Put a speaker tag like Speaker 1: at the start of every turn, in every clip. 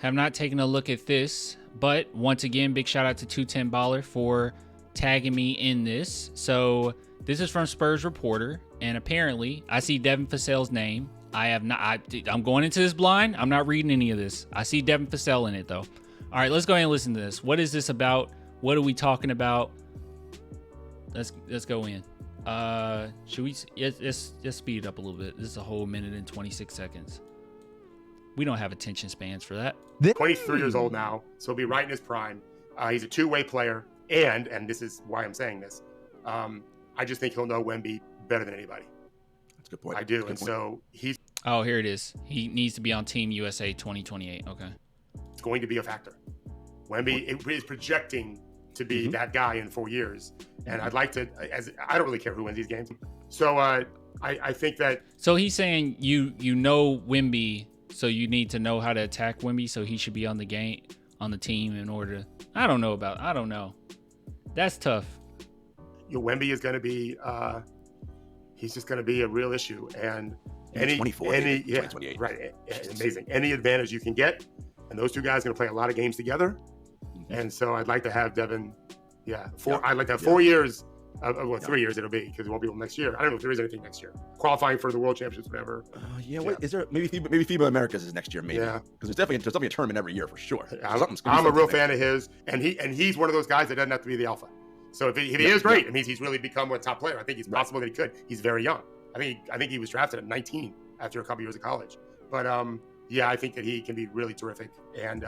Speaker 1: have not taken a look at this, but once again, big shout out to 210 Baller for tagging me in this. So this is from Spurs Reporter, and apparently I see Devin Vasell's name. I'm going into this blind. I'm not reading any of this. I see Devin Vasell in it though. All right, let's go ahead and listen to this. What is this about? What are we talking about? Let's go in. Should we just speed it up a little bit? This is a whole minute and 26 seconds. We don't have attention spans for that.
Speaker 2: 23 years old now, so he'll be right in his prime. He's a two-way player, and this is why I'm saying this. I just think he'll know Wemby better than anybody.
Speaker 3: That's a good point.
Speaker 2: I do, and so he's.
Speaker 1: Oh, here it is. He needs to be on Team USA 2028. Okay.
Speaker 2: It's going to be a factor. Wemby is projecting to be that guy in 4 years, and I'd like to. I don't really care who wins these games. So I think that.
Speaker 1: So he's saying you know Wemby, so you need to know how to attack Wemby, so he should be on the team in order to. I don't know. That's tough.
Speaker 2: Wemby is going to be. He's just going to be a real issue, and
Speaker 3: any
Speaker 2: 2028, right? Amazing. Any advantage you can get, and those two guys are going to play a lot of games together, and so I'd like to have Devin. I'd like to have 4 years. 3 years it'll be, because it won't be till next year. I don't know if there is anything next year. Qualifying for the World Championships, whatever.
Speaker 3: What is there? Maybe FIBA Americas is next year, maybe.
Speaker 2: Yeah,
Speaker 3: because there's definitely a tournament every year for sure.
Speaker 2: I'm a real fan of his, and he's one of those guys that doesn't have to be the alpha. So if he is great, it means he's really become a top player. I think it's possible that he could. He's very young. I think he was drafted at 19 after a couple years of college. But I think that he can be really terrific and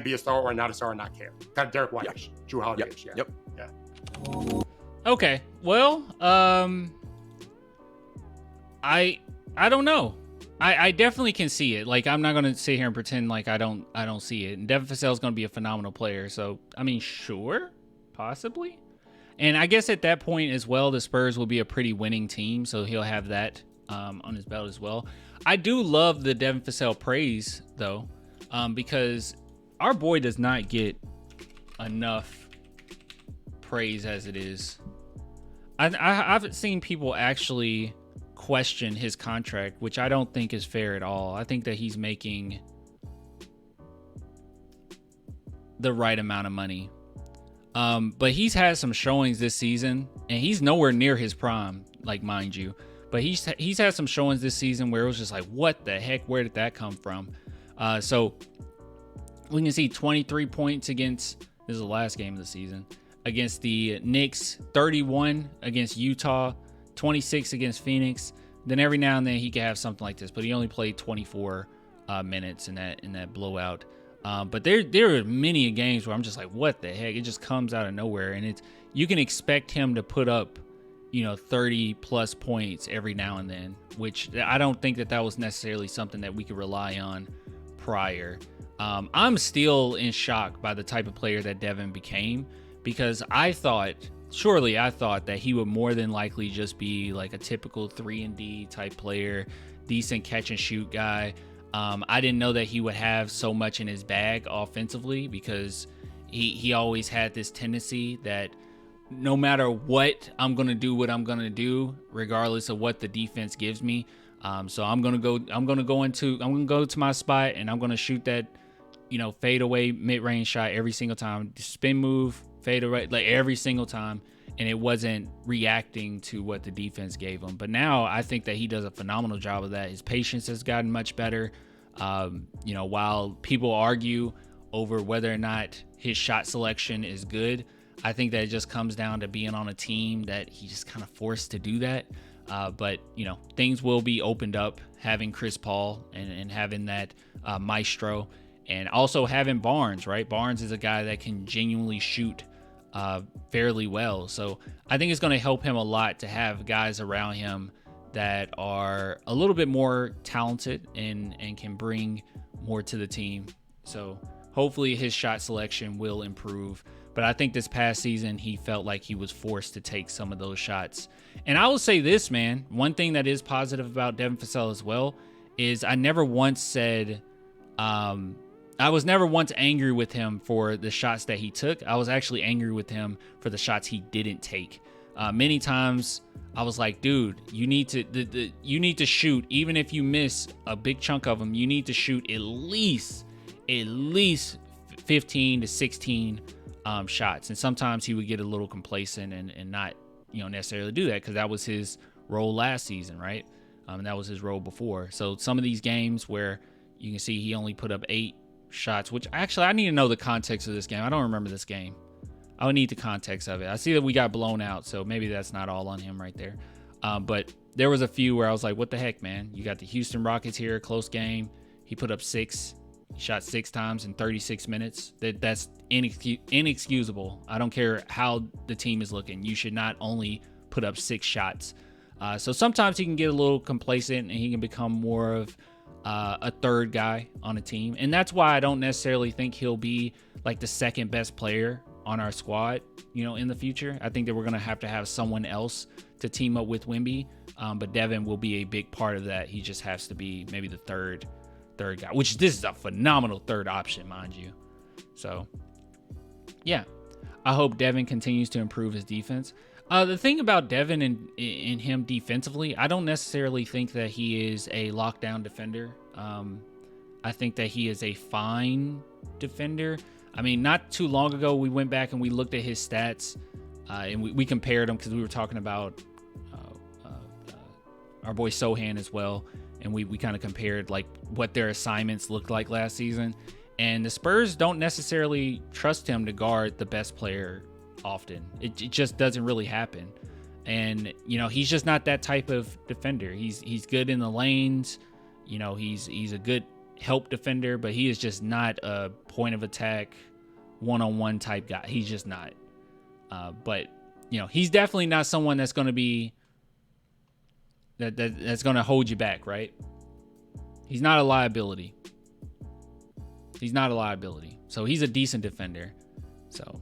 Speaker 2: be a star or not a star and not care. Kind of Derek White-ish, Drew Holiday-ish. Yeah.
Speaker 1: Okay. Well, I don't know. I definitely can see it. Like, I'm not gonna sit here and pretend like I don't see it. And Devin Vasell is gonna be a phenomenal player. So I mean, sure, possibly. And I guess at that point as well, the Spurs will be a pretty winning team, so he'll have that on his belt as well. I do love the Devin Vasell praise though, because our boy does not get enough praise as it is. I've seen people actually question his contract, which I don't think is fair at all. I think that he's making the right amount of money. But he's had some showings this season, and he's nowhere near his prime, like, mind you. But he's had some showings this season where it was just like, what the heck? Where did that come from? So we can see 23 points against, this is the last game of the season, against the Knicks, 31 against Utah, 26 against Phoenix. Then every now and then he could have something like this, but he only played 24 minutes in that blowout. But there are many games where I'm just like, what the heck? It just comes out of nowhere, and you can expect him to put up, 30 plus points every now and then, which I don't think that was necessarily something that we could rely on prior. I'm still in shock by the type of player that Devin became, because I thought that he would more than likely just be like a typical 3-and-D type player, decent catch and shoot guy. I didn't know that he would have so much in his bag offensively, because he always had this tendency that no matter what, I'm going to do what I'm going to do, regardless of what the defense gives me. So I'm going to go to my spot, and I'm going to shoot that, fade away mid-range shot every single time, spin move, fade away, like every single time. And it wasn't reacting to what the defense gave him. But now I think that he does a phenomenal job of that. His patience has gotten much better. While people argue over whether or not his shot selection is good, I think that it just comes down to being on a team that he just kind of forced to do that. But things will be opened up having Chris Paul and having that maestro, and also having Barnes, right? Barnes is a guy that can genuinely shoot fairly well. So I think it's going to help him a lot to have guys around him that are a little bit more talented and can bring more to the team. So hopefully his shot selection will improve. But I think this past season, he felt like he was forced to take some of those shots. And I will say this, man, one thing that is positive about Devin Vasell as well is I never once said, I was never once angry with him for the shots that he took. I was actually angry with him for the shots he didn't take. Many times I was like, dude, you need to shoot. Even if you miss a big chunk of them, you need to shoot at least at least 15 to 16 shots. And sometimes he would get a little complacent and not, necessarily do that, because that was his role last season, right? And that was his role before. So some of these games where you can see he only put up 8 shots, which actually I need to know the context of this game. I don't remember this game. I would need the context of it. I see that we got blown out, so maybe that's not all on him right there. But there was a few where I was like, what the heck, man? You got the Houston Rockets here, close game. He put up 6, shot 6 times in 36 minutes. That's inexcusable. I don't care how the team is looking. You should not only put up 6 shots. So sometimes he can get a little complacent and he can become more of a third guy on a team. And that's why I don't necessarily think he'll be like the second best player on our squad, in the future. I think that we're going to have someone else to team up with Wemby. But Devin will be a big part of that. He just has to be maybe the third guy, which this is a phenomenal third option, mind you. So, yeah, I hope Devin continues to improve his defense. The thing about Devin and him defensively, I don't necessarily think that he is a lockdown defender. I think that he is a fine defender. I mean, not too long ago, we went back and we looked at his stats, and we compared them because we were talking about our boy Sohan as well. And we kind of compared like what their assignments looked like last season. And the Spurs don't necessarily trust him to guard the best player often. It just doesn't really happen. And, he's just not that type of defender. He's good in the lanes. He's a good help defender, but he is just not a point of attack, one-on-one type guy. He's just not. But, he's definitely not someone that's going to be that's going to hold you back, right? He's not a liability. So he's a decent defender. So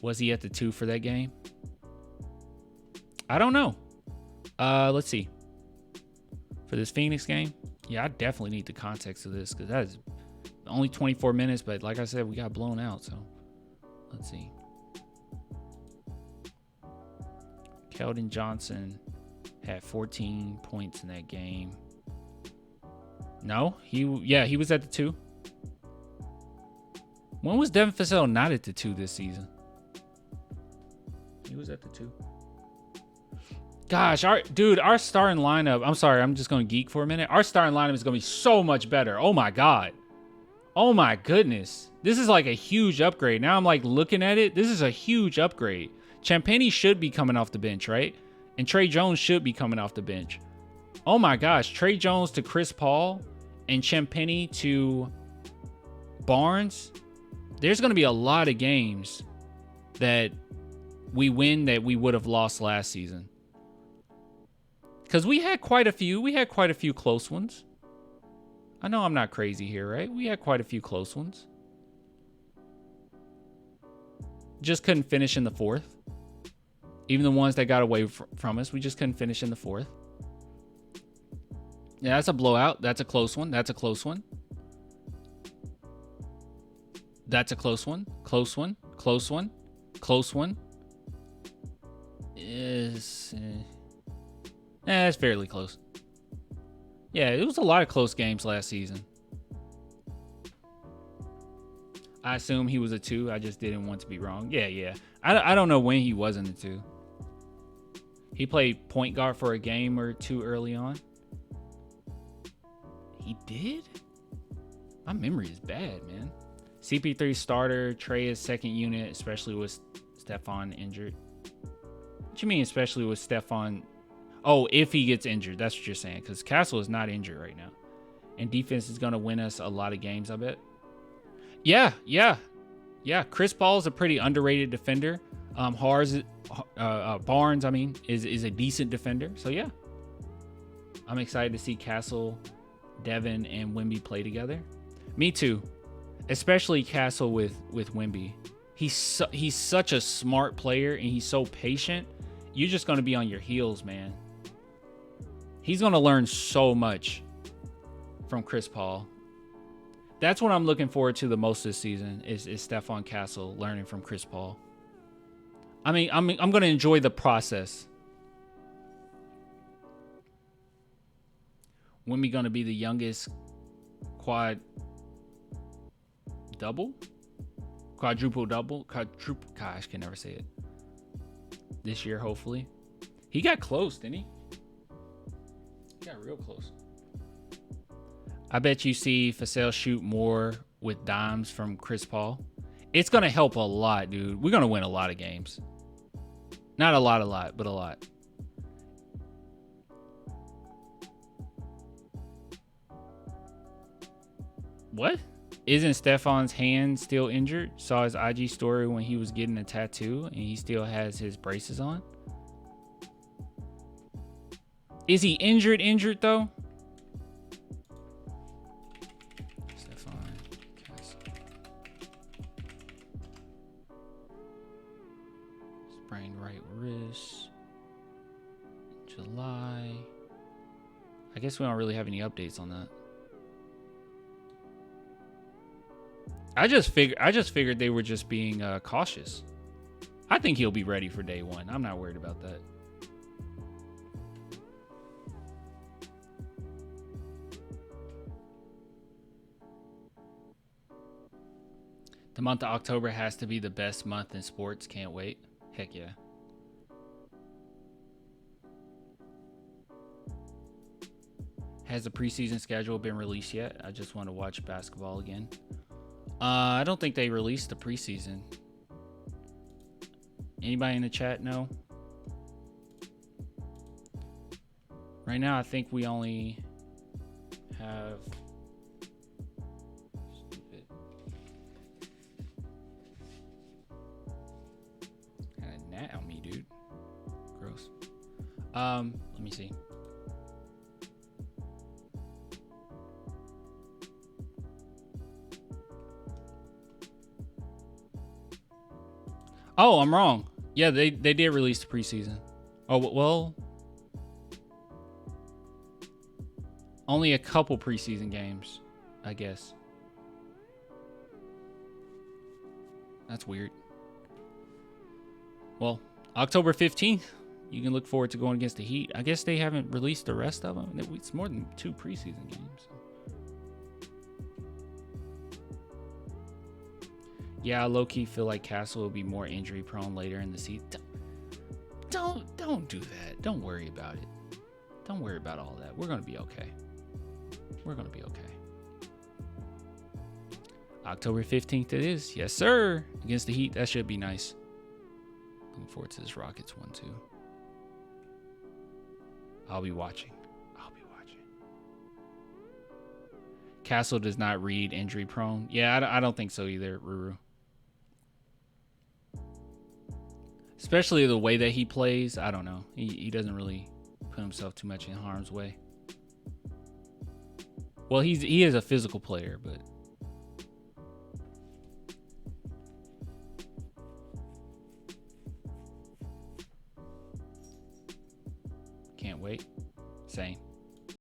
Speaker 1: was he at the 2 for that game? I don't know. Let's see. For this Phoenix game, yeah, I definitely need the context of this because that is only 24 minutes. But like I said, we got blown out. So let's see. Keldon Johnson had 14 points in that game. No, he was at the 2. When was Devin Vasell not at the 2 this season? He was at the 2. Gosh, our starting lineup. I'm sorry, I'm just going to geek for a minute. Our starting lineup is going to be so much better. Oh my God. Oh my goodness. This is like a huge upgrade. Now I'm like looking at it. This is a huge upgrade. Champagnie should be coming off the bench, right? And Trey Jones should be coming off the bench. Oh my gosh, Trey Jones to Chris Paul and Champagnie to Barnes. There's going to be a lot of games that we win that we would have lost last season. Because we had quite a few. We had quite a few close ones. I know I'm not crazy here, right? We had quite a few close ones. Just couldn't finish in the 4th. Even the ones that got away from us, we just couldn't finish in the 4th. Yeah, that's a blowout. That's a close one. That's a close one. That's a close one. Close one. Close one. Close one. It's fairly close. Yeah, it was a lot of close games last season. I assume he was a 2. I just didn't want to be wrong. Yeah. I don't know when he was in the 2. He played point guard for a game or 2 early on. He did? My memory is bad, man. CP3 starter, Trey is second unit, especially with Stephon injured. What you mean, especially with Stephon? Oh, if he gets injured, that's what you're saying. Because Castle is not injured right now. And defense is going to win us a lot of games, I bet. Yeah. Chris Paul is a pretty underrated defender. Barnes, is a decent defender. So yeah, I'm excited to see Castle, Devin, and Wemby play together. Me too, especially Castle with Wemby. He's such a smart player and he's so patient. You're just going to be on your heels, man. He's going to learn so much from Chris Paul. That's what I'm looking forward to the most this season is Stephon Castle learning from Chris Paul. I mean, I'm going to enjoy the process. Wemby going to be the youngest quadruple double. Gosh, can never say it. This year, hopefully. He got close, didn't he? He got real close. I bet you see Vasell shoot more with dimes from Chris Paul. It's going to help a lot, dude. We're going to win a lot of games. Not a lot, but a lot. What? Isn't Stefan's hand still injured? Saw his IG story when he was getting a tattoo and he still has his braces on. Is he injured though? Stefan Castle. Sprained right wrist. July. I guess we don't really have any updates on that. I just figured they were just being cautious. I think he'll be ready for day one. I'm not worried about that. The month of October has to be the best month in sports. Can't wait. Heck yeah. Has the preseason schedule been released yet? I just want to watch basketball again. I don't think they released the preseason. Anybody in the chat know? Right now, I think we only have... Stupid. Kind of gnat on me, dude. Gross. Let me see. Oh, I'm wrong. Yeah, they did release the preseason. Oh, well, only a couple preseason games, I guess. That's weird. Well, October 15th, you can look forward to going against the Heat. I guess they haven't released the rest of them. It's more than 2 preseason games. Yeah, I low-key feel like Castle will be more injury-prone later in the season. Don't do that. Don't worry about it. Don't worry about all that. We're going to be okay. We're going to be okay. October 15th it is. Yes, sir. Against the Heat. That should be nice. Looking forward to this Rockets one, too. I'll be watching. Castle does not read injury-prone. Yeah, I don't think so either, Ruru. Especially the way that he plays. I don't know. He doesn't really put himself too much in harm's way. Well, he is a physical player, but... Can't wait. Same.